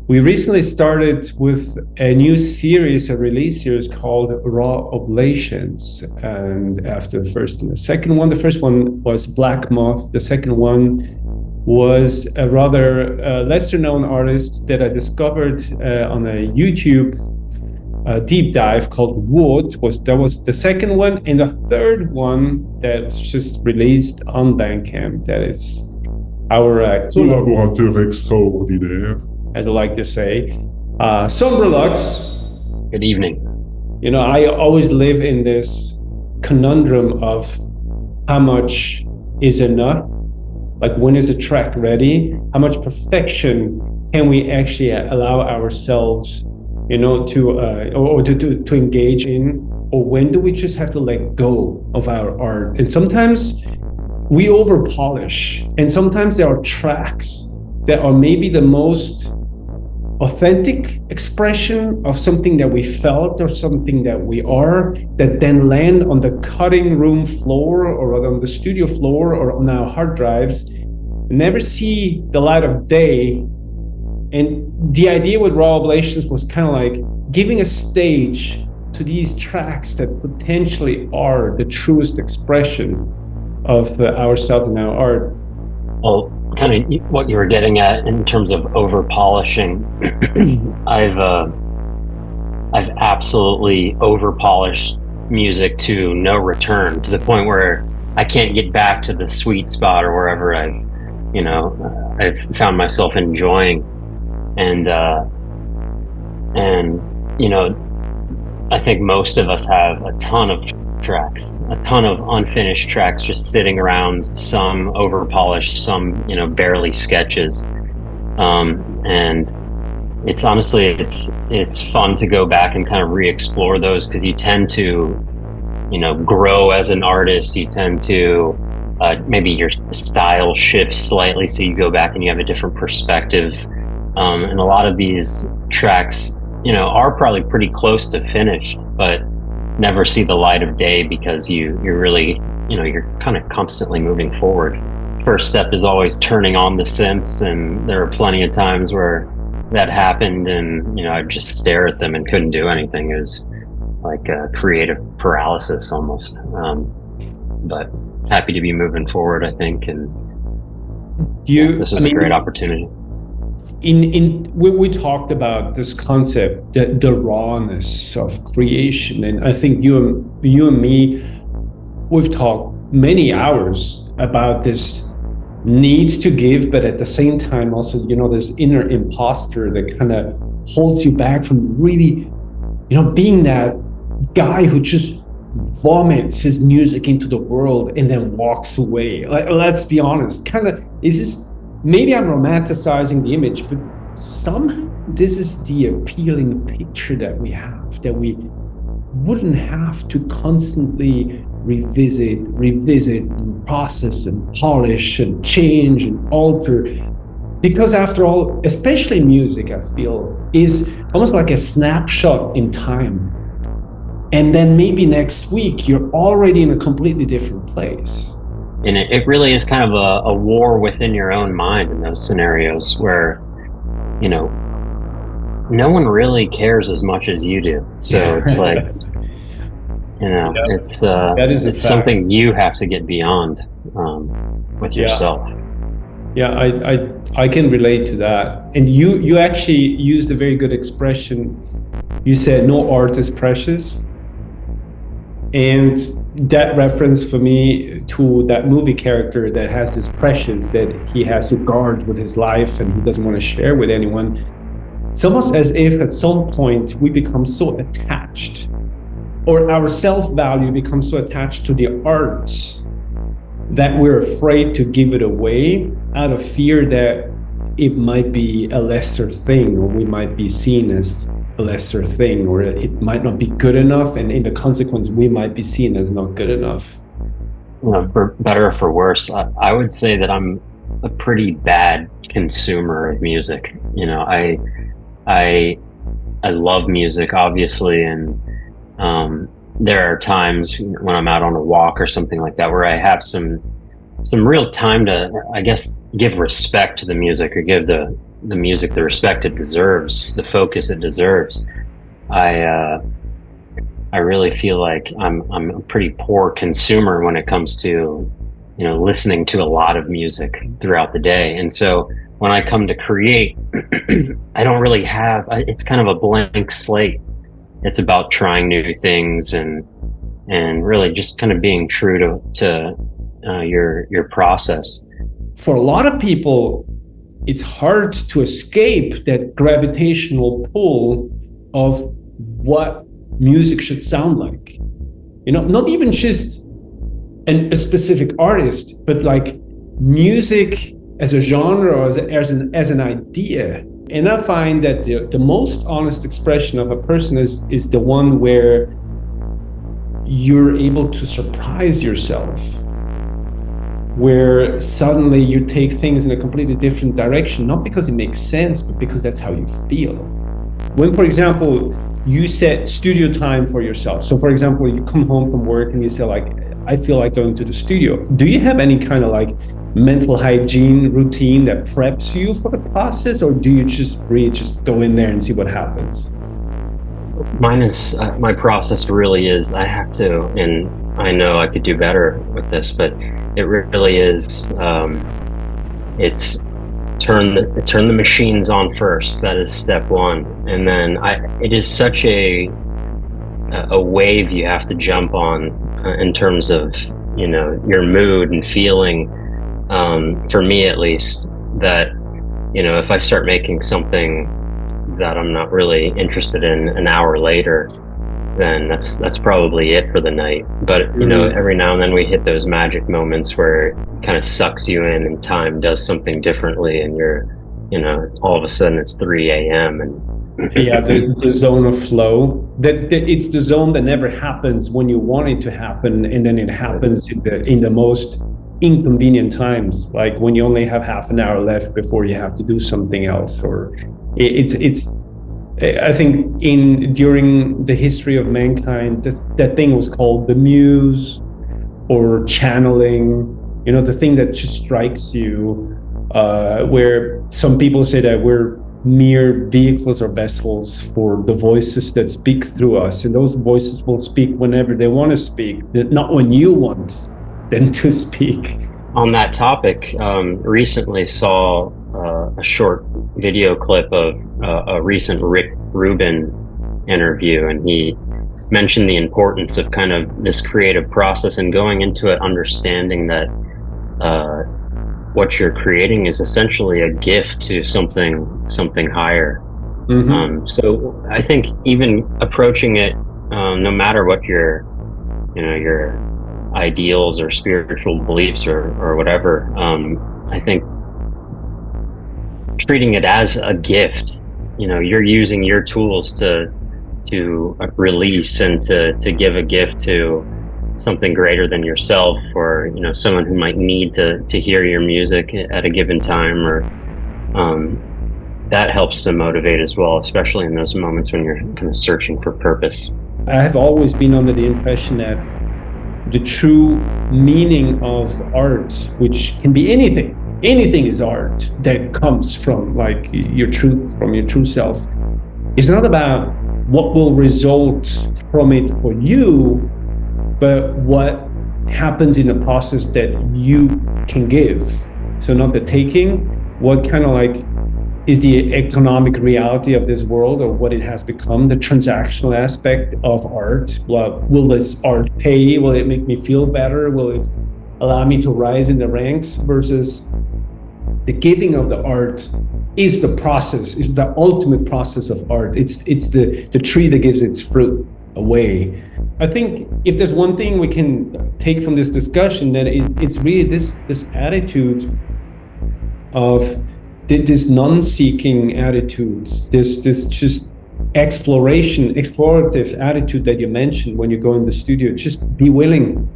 We recently started with a new series, a release series called Raw Oblations. And after the first and the second one, the first one was Black Moth. The second one was a rather lesser known artist that I discovered on a YouTube deep dive called Wood. That was the second one. And the third one that was just released on Bandcamp, that is our collaborateur extraordinaire, as I like to say, Sombre Lux. Good evening. You know, I always live in this conundrum of how much is enough? Like, when is a track ready? How much perfection can we actually allow ourselves, you know, to engage in? Or when do we just have to let go of our art? And sometimes we over polish, and sometimes there are tracks that are maybe the most authentic expression of something that we felt or something that we are, that then land on the cutting room floor or on the studio floor or on our hard drives, never see the light of day. And the idea with Raw Oblations was kind of like giving a stage to these tracks that potentially are the truest expression of ourselves and our art. Well, kind of what you were getting at in terms of over polishing. I've absolutely over polished music to no return, to the point where I can't get back to the sweet spot or wherever I've found myself enjoying. And you know, I think most of us have a ton of tracks, a ton of unfinished tracks just sitting around, some over polished, some, you know, barely sketches. And it's honestly, it's fun to go back and kind of re-explore those, because you tend to, you know, grow as an artist. You tend to maybe your style shifts slightly, so you go back and you have a different perspective. And a lot of these tracks, you know, are probably pretty close to finished, but never see the light of day because you're really, you know, you're kind of constantly moving forward. First step is always turning on the synths, and there are plenty of times where that happened, and, you know, I'd just stare at them and couldn't do anything. It was like a creative paralysis almost. But happy to be moving forward, I think, and this is a great opportunity. We talked about this concept, the rawness of creation, and I think you and me, we've talked many hours about this need to give, but at the same time also, you know, this inner imposter that kind of holds you back from really, you know, being that guy who just vomits his music into the world and then walks away. Like, let's be honest, kind of, is this, maybe I'm romanticizing the image, but somehow this is the appealing picture that we have, that we wouldn't have to constantly revisit and process and polish and change and alter. Because after all, especially music, I feel, is almost like a snapshot in time. And then maybe next week, you're already in a completely different place. And it really is kind of a war within your own mind in those scenarios where, you know, no one really cares as much as you do. So it's like, you know, it's something you have to get beyond with yourself. Yeah, I can relate to that. And you actually used a very good expression. You said no art is precious. And that reference for me to that movie character that has this precious that he has to guard with his life and he doesn't want to share with anyone. It's almost as if at some point we become so attached, or our self-value becomes so attached to the arts, that we're afraid to give it away out of fear that it might be a lesser thing, or we might be seen as a lesser thing, or it might not be good enough, and in the consequence we might be seen as not good enough. You know, for better or for worse, I would say that I'm a pretty bad consumer of music. You know, I love music, obviously, and there are times when I'm out on a walk or something like that where I have some some real time to, I guess, give respect to the music, or give the music the respect it deserves, the focus it deserves. I really feel like I'm a pretty poor consumer when it comes to, listening to a lot of music throughout the day. And so when I come to create, I don't really have, it's kind of a blank slate. It's about trying new things and really just kind of being true to your process. For a lot of people, it's hard to escape that gravitational pull of what music should sound like. Not even just a specific artist, but like music as a genre or as an idea. And I find that the most honest expression of a person is the one where you're able to surprise yourself, where suddenly you take things in a completely different direction, not because it makes sense, but because that's how you feel. When, for example, you set studio time for yourself. So, for example, you come home from work and you say, like, I feel like going to the studio. Do you have any kind of like mental hygiene routine that preps you for the process, or do you just go in there and see what happens? Mine is, my process really is, I have to, and I know I could do better with this, but it really is, it's turn the machines on first. That is step one. And then it is such a wave you have to jump on in terms of, your mood and feeling, for me at least, that, if I start making something that I'm not really interested in an hour later, then that's probably it for the night. But every now and then we hit those magic moments where it kind of sucks you in and time does something differently, and you're, all of a sudden it's 3 a.m. and yeah, the zone of flow. That it's the zone that never happens when you want it to happen, and then it happens in the most inconvenient times, like when you only have half an hour left before you have to do something else. Or it's I think during the history of mankind, that thing was called the muse or channeling, the thing that just strikes you, where some people say that we're mere vehicles or vessels for the voices that speak through us, and those voices will speak whenever they want to speak, not when you want them to speak. On that topic, recently saw a short video clip of a recent Rick Rubin interview, and he mentioned the importance of kind of this creative process and going into it understanding that what you're creating is essentially a gift to something higher. Mm-hmm. So I think even approaching it, no matter what your ideals or spiritual beliefs or whatever, I think treating it as a gift, you're using your tools to release and to give a gift to something greater than yourself, or someone who might need to hear your music at a given time, or that helps to motivate as well, especially in those moments when you're kind of searching for purpose. I have always been under the impression that the true meaning of art, which can be anything is art that comes from like your truth, from your true self. It's not about what will result from it for you, but what happens in the process that you can give. So not the taking, what kind of like is the economic reality of this world, or what it has become, the transactional aspect of art. Will this art pay? Will it make me feel better? Will it allow me to rise in the ranks? Versus the giving of the art is the process, is the ultimate process of art. It's the tree that gives its fruit away. I think if there's one thing we can take from this discussion, that it's really this attitude of this non-seeking attitude, this just explorative attitude that you mentioned when you go in the studio. Just be willing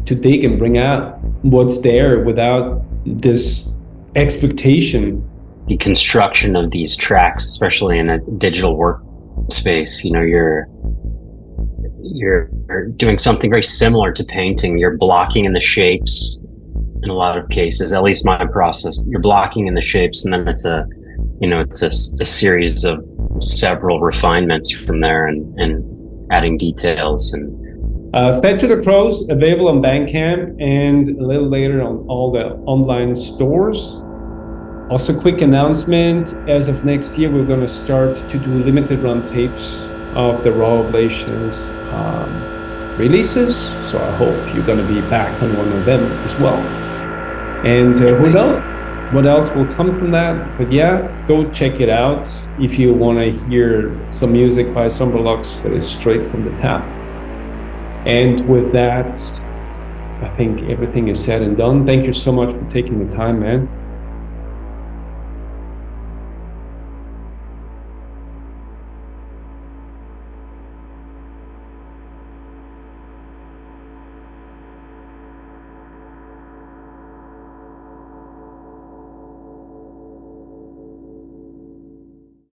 to dig and bring out what's there without this expectation. The construction of these tracks, especially in a digital workspace, you're doing something very similar to painting. You're blocking in the shapes in a lot of cases, at least my process. You're blocking in the shapes, and then it's a series of several refinements from there, and adding details. And Fed to the Crows, available on Bandcamp and a little later on all the online stores. Also, quick announcement, as of next year, we're going to start to do limited run tapes of the Raw Oblations releases. So I hope you're going to be back on one of them as well. And who knows what else will come from that. But yeah, go check it out if you want to hear some music by Sombre Lux that is straight from the tap. And with that, I think everything is said and done. Thank you so much for taking the time, man.